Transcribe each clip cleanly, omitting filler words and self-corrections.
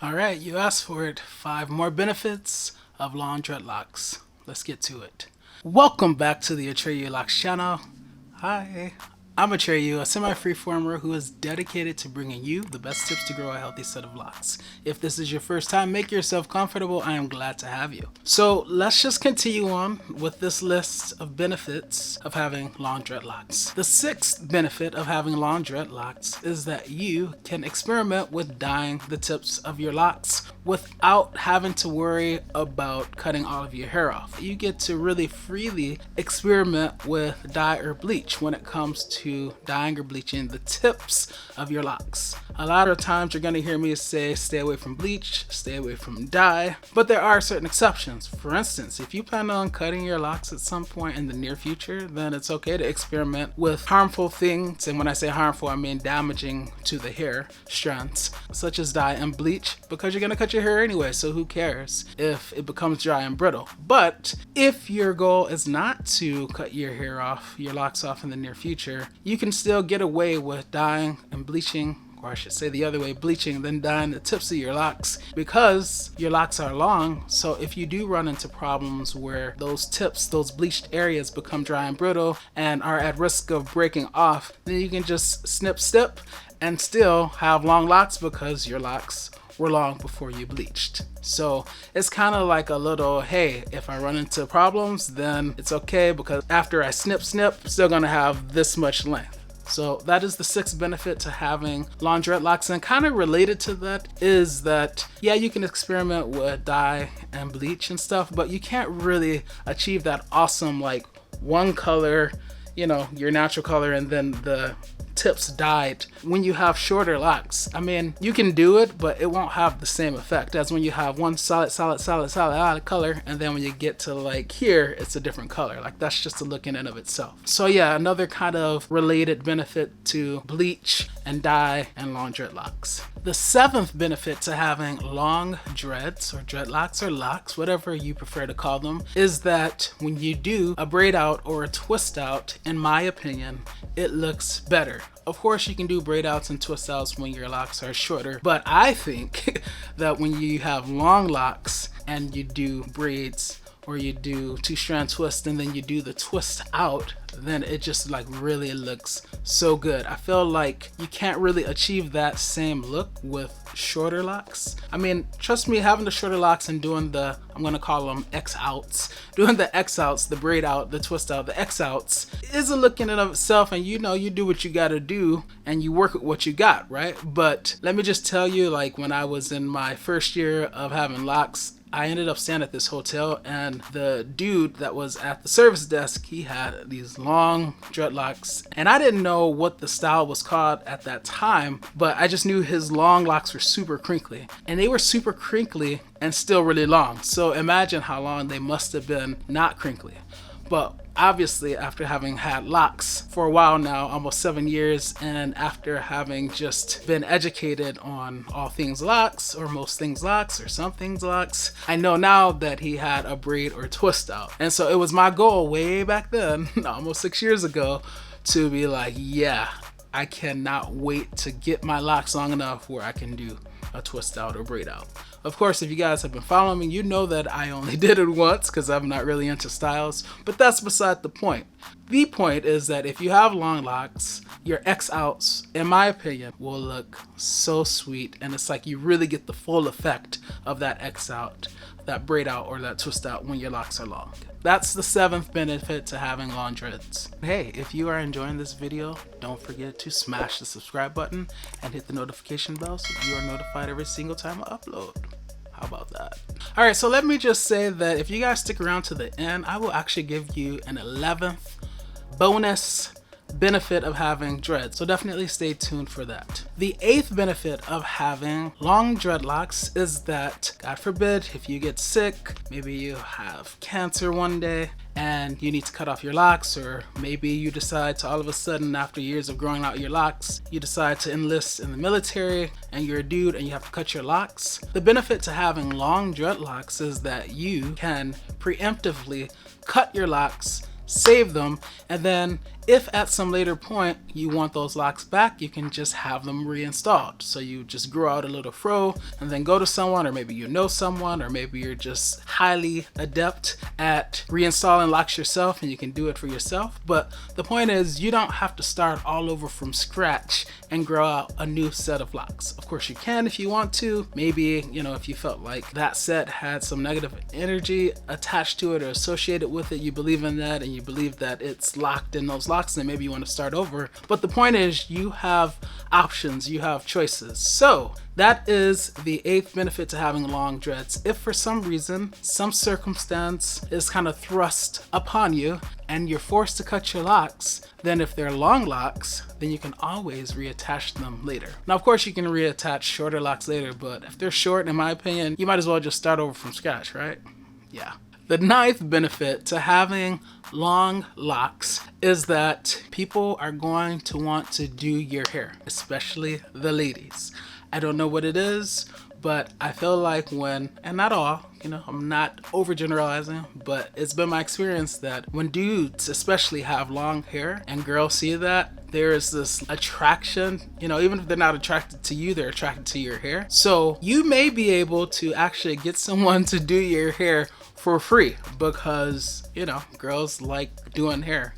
All right, you asked for it. 5 more benefits of long dreadlocks. Let's get to it. Welcome back to the Atreyu Locks channel. Hi, I'm Atreyu, a semi-freeformer who is dedicated to bringing you the best tips to grow a healthy set of locks. If this is your first time, make yourself comfortable. I am glad to have you. So let's just continue on with this list of benefits of having long dreadlocks. The 6th benefit of having long dreadlocks is that you can experiment with dyeing the tips of your locks without having to worry about cutting all of your hair off. You get to really freely experiment with dye or bleach when it comes to dyeing or bleaching the tips of your locks. A lot of times you're going to hear me say stay away from bleach, stay away from dye, but there are certain exceptions. For instance, if you plan on cutting your locks at some point in the near future, then it's okay to experiment with harmful things, and when I say harmful, I mean damaging to the hair strands, such as dye and bleach, because you're going to cut your hair anyway, so who cares if it becomes dry and brittle. But if your goal is not to cut your hair off, your locks off in the near future, you can still get away with dyeing and bleaching, or I should say the other way, bleaching and then dyeing the tips of your locks, because your locks are long. So if you do run into problems where those tips, those bleached areas become dry and brittle and are at risk of breaking off, then you can just snip and still have long locks because your locks were long before you bleached. So it's kind of like a little, hey, if I run into problems, then it's okay because after I snip, I'm still gonna have this much length. So that is the 6th benefit to having long dreadlocks, and kind of related to that is that, yeah, you can experiment with dye and bleach and stuff, but you can't really achieve that awesome, like, one color, you know, your natural color, and then the tips dyed when you have shorter locks. I mean, you can do it, but it won't have the same effect as when you have one solid color, and then when you get to like here, it's a different color. Like, that's just a look in and of itself. So yeah, another kind of related benefit to bleach and dye and long dreadlocks. The 7th benefit to having long dreads or dreadlocks or locks, whatever you prefer to call them, is that when you do a braid out or a twist out, in my opinion, it looks better. Of course, you can do braid outs and twist outs when your locks are shorter, but I think that when you have long locks and you do braids or you do 2-strand twist and then you do the twist out, then it just like really looks so good. I feel like you can't really achieve that same look with shorter locks. I mean, trust me, having the shorter locks and doing the, I'm gonna call them X outs, doing the X outs, the braid out, the twist out, the X outs is a look in and of itself, and you know, you do what you gotta do and you work with what you got, right? But let me just tell you, like, when I was in my first year of having locks, I ended up staying at this hotel, and the dude that was at the service desk, he had these long dreadlocks, and I didn't know what the style was called at that time, but I just knew his long locks were super crinkly, and they were super crinkly and still really long. So imagine how long they must have been not crinkly. But obviously, after having had locks for a while now, almost 7 years, and after having just been educated on all things locks, or most things locks, or some things locks, I know now that he had a braid or twist out. And so it was my goal way back then, almost 6 years ago, to be like, yeah, I cannot wait to get my locks long enough where I can do a twist out or braid out. Of course, if you guys have been following me, you know that I only did it once because I'm not really into styles, but that's beside the point. The point is that if you have long locks, your X outs, in my opinion, will look so sweet, and it's like you really get the full effect of that X out, that braid out, or that twist out when your locks are long. That's the 7th benefit to having long dreads. Hey, if you are enjoying this video, don't forget to smash the subscribe button and hit the notification bell so you are notified every single time I upload. How about that? All right, so let me just say that if you guys stick around to the end, I will actually give you an 11th bonus benefit of having dreads, so definitely stay tuned for that. The 8th benefit of having long dreadlocks is that, God forbid, if you get sick, maybe you have cancer one day and you need to cut off your locks, or maybe you decide to all of a sudden, after years of growing out your locks, you decide to enlist in the military and you're a dude and you have to cut your locks. The benefit to having long dreadlocks is that you can preemptively cut your locks, save them, and then if at some later point you want those locks back, you can just have them reinstalled. So you just grow out a little fro and then go to someone, or maybe you know someone, or maybe you're just highly adept at reinstalling locks yourself and you can do it for yourself. But the point is, you don't have to start all over from scratch and grow out a new set of locks. Of course you can if you want to. Maybe, you know, if you felt like that set had some negative energy attached to it or associated with it, you believe in that and you believe that it's locked in those locks, then maybe you want to start over. But the point is, you have options, you have choices. So that is the 8th benefit to having long dreads. If for some reason, some circumstance is kind of thrust upon you and you're forced to cut your locks, then if they're long locks, then you can always reattach them later. Now, of course, you can reattach shorter locks later, but if they're short, in my opinion, you might as well just start over from scratch, right? Yeah. The 9th benefit to having long locks is that people are going to want to do your hair, especially the ladies. I don't know what it is, but I feel like when, and not all, you know, I'm not overgeneralizing, but it's been my experience that when dudes especially have long hair and girls see that, there is this attraction, you know, even if they're not attracted to you, they're attracted to your hair. So you may be able to actually get someone to do your hair for free because, you know, girls like doing hair.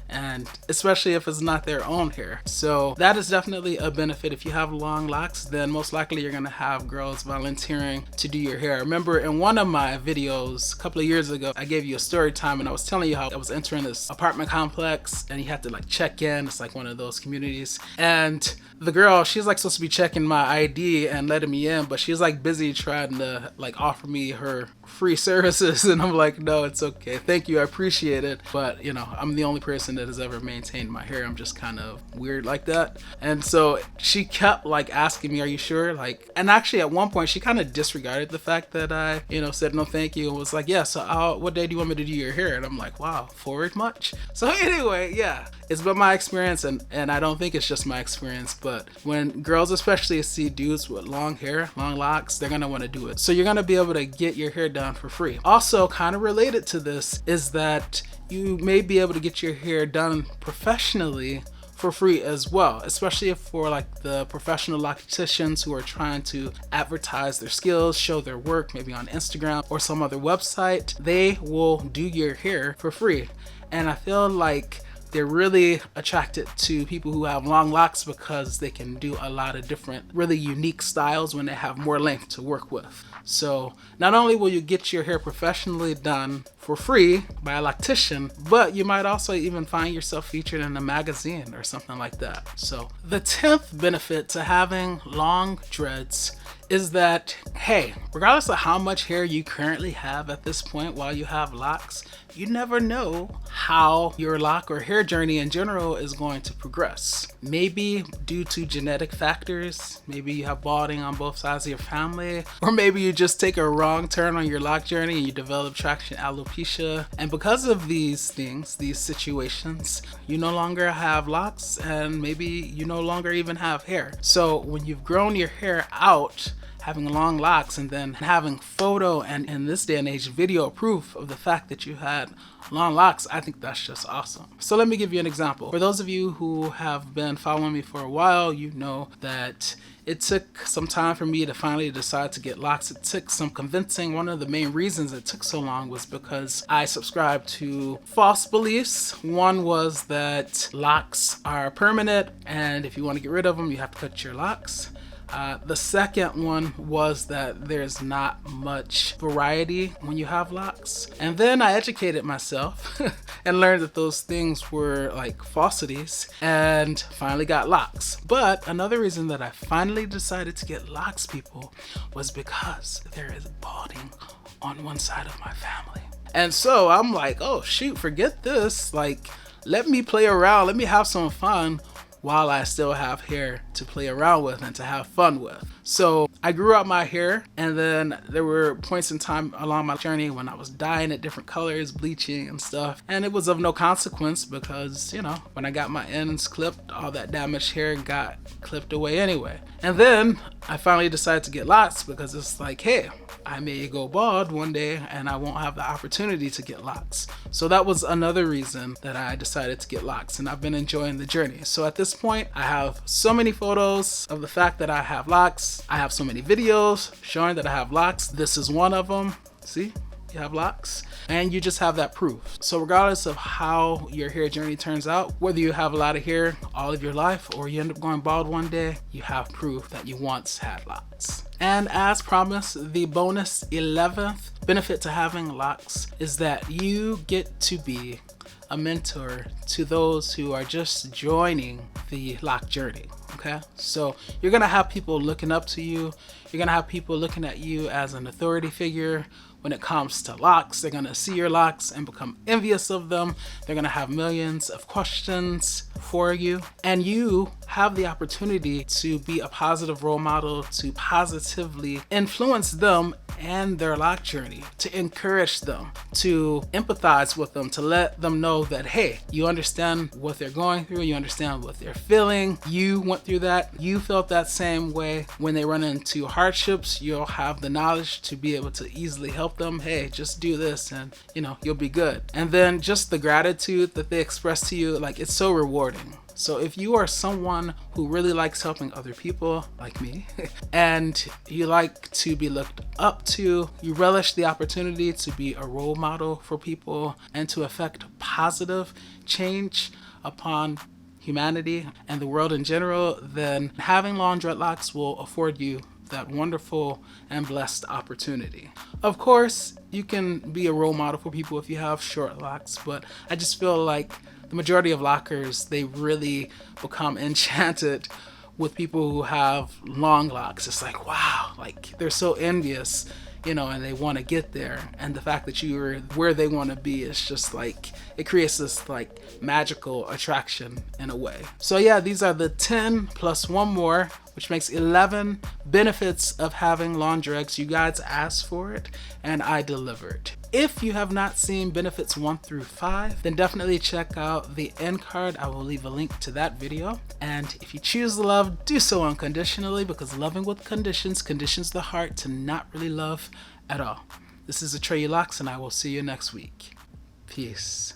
And especially if it's not their own hair. So that is definitely a benefit. If you have long locks, then most likely you're gonna have girls volunteering to do your hair. I remember in one of my videos a couple of years ago, I gave you a story time and I was telling you how I was entering this apartment complex and you had to like check in. It's like one of those communities. And the girl, she's like supposed to be checking my ID and letting me in, but she's like busy trying to like offer me her free services. And I'm like, no, it's okay. Thank you. I appreciate it. But you know, I'm the only person that has ever maintained my hair. I'm just kind of weird like that. And so she kept like asking me, are you sure? Like, and actually at one point she kind of disregarded the fact that I, you know, said no thank you and was like, yeah, so what day do you want me to do your hair? And I'm like, wow, forward much? So anyway, yeah, it's been my experience, and I don't think it's just my experience, but when girls especially see dudes with long hair, long locks, they're gonna want to do it. So you're gonna be able to get your hair done for free. Also, kind of related to this is that you may be able to get your hair done professionally for free as well, especially if for like the professional locticians who are trying to advertise their skills, show their work, maybe on Instagram or some other website. They will do your hair for free. And I feel like they're really attracted to people who have long locks because they can do a lot of different really unique styles when they have more length to work with. So not only will you get your hair professionally done for free by a loctician, but you might also even find yourself featured in a magazine or something like that. So the 10th benefit to having long dreads is that, hey, regardless of how much hair you currently have at this point while you have locks, you never know how your lock or hair journey in general is going to progress. Maybe due to genetic factors, maybe you have balding on both sides of your family, or maybe you just take a wrong turn on your lock journey and you develop traction alopecia. And because of these things, these situations, you no longer have locks and maybe you no longer even have hair. So when you've grown your hair out, having long locks and then having photo and in this day and age video proof of the fact that you had long locks, I think that's just awesome. So let me give you an example. For those of you who have been following me for a while, you know that it took some time for me to finally decide to get locks. It took some convincing. One of the main reasons it took so long was because I subscribed to false beliefs. One was that locks are permanent and if you want to get rid of them, you have to cut your locks. The second one was that there's not much variety when you have locks. And then I educated myself and learned that those things were like falsities and finally got locks. But another reason that I finally decided to get locks, people, was because there is balding on one side of my family. And so I'm like, oh shoot, forget this. Like, let me play around, let me have some fun while I still have hair to play around with and to have fun with. So I grew out my hair, and then there were points in time along my journey when I was dyeing it different colors, bleaching and stuff, and it was of no consequence because, you know, when I got my ends clipped, all that damaged hair got clipped away anyway. And then I finally decided to get locks because it's like, hey, I may go bald one day and I won't have the opportunity to get locks. So that was another reason that I decided to get locks, and I've been enjoying the journey. So at this point, I have so many photos of the fact that I have locks. I have so many videos showing that I have locks. This is one of them. See? You have locks, and you just have that proof. So regardless of how your hair journey turns out, whether you have a lot of hair all of your life or you end up going bald one day, you have proof that you once had locks. And as promised, the bonus 11th benefit to having locks is that you get to be a mentor to those who are just joining the lock journey. Okay, so you're gonna have people looking up to you. You're gonna have people looking at you as an authority figure when it comes to locks. They're gonna see your locks and become envious of them. They're gonna have millions of questions for you, and you have the opportunity to be a positive role model, to positively influence them and their lock journey, to encourage them, to empathize with them, to let them know that, hey, you understand what they're going through, you understand what they're feeling, you went through that, you felt that same way. When they run into hardships, you'll have the knowledge to be able to easily help them. Hey, just do this and, you know, you'll be good. And then just the gratitude that they express to you, like, it's so rewarding. So if you are someone who really likes helping other people, like me, and you like to be looked up to, you relish the opportunity to be a role model for people and to affect positive change upon humanity and the world in general, then having long dreadlocks will afford you that wonderful and blessed opportunity. Of course, you can be a role model for people if you have short locks, but I just feel like the majority of lockers, they really become enchanted with people who have long locks. It's like, wow, like they're so envious, you know, and they want to get there. And the fact that you're where they want to be is just like, it creates this like magical attraction in a way. So yeah, these are the 10 plus one more, which makes 11 benefits of having long dreads. You guys asked for it and I delivered. If you have not seen benefits 1 through 5, then definitely check out the end card. I will leave a link to that video. And if you choose to love, do so unconditionally, because loving with conditions conditions the heart to not really love at all. This is Atreyu Locs, and I will see you next week. Peace.